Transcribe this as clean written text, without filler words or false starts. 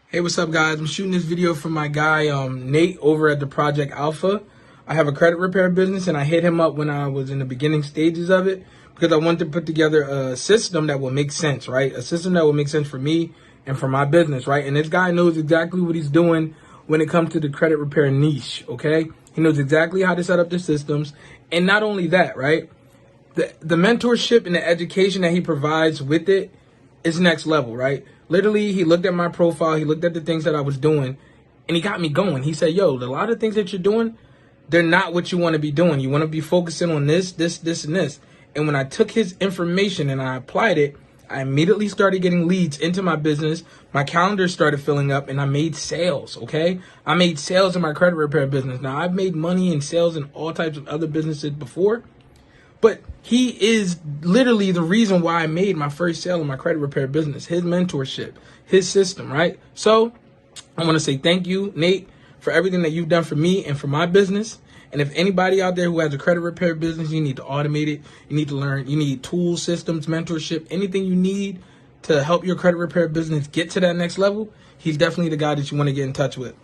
Hey, what's up, guys? I'm shooting this video for my guy, Nate, over at the Project Alpha. I have a credit repair business, and I hit him up when I was in the beginning stages of it because I wanted to put together a system that will make sense, right? A system that will make sense for me and for my business, right? And this guy knows exactly what he's doing when it comes to the credit repair niche, okay? He knows exactly how to set up the systems. And not only that, right? The mentorship and the education that he provides with it is next level, right? Literally, he looked at my profile, he looked at the things that I was doing, and he got me going. He said, yo, a lot of things that you're doing, they're not what you want to be doing. You want to be focusing on this, this, and this. And when I took his information and I applied it, I immediately started getting leads into my business. My calendar started filling up, and I made sales, okay? I made sales in my credit repair business. Now, I've made money in sales in all types of other businesses before, but he is literally the reason why I made my first sale in my credit repair business, his mentorship, his system, right? So I want to say thank you, Nate, for everything that you've done for me and for my business. And if anybody out there who has a credit repair business, you need to automate it. You need to learn. You need tools, systems, mentorship, anything you need to help your credit repair business get to that next level. He's definitely the guy that you want to get in touch with.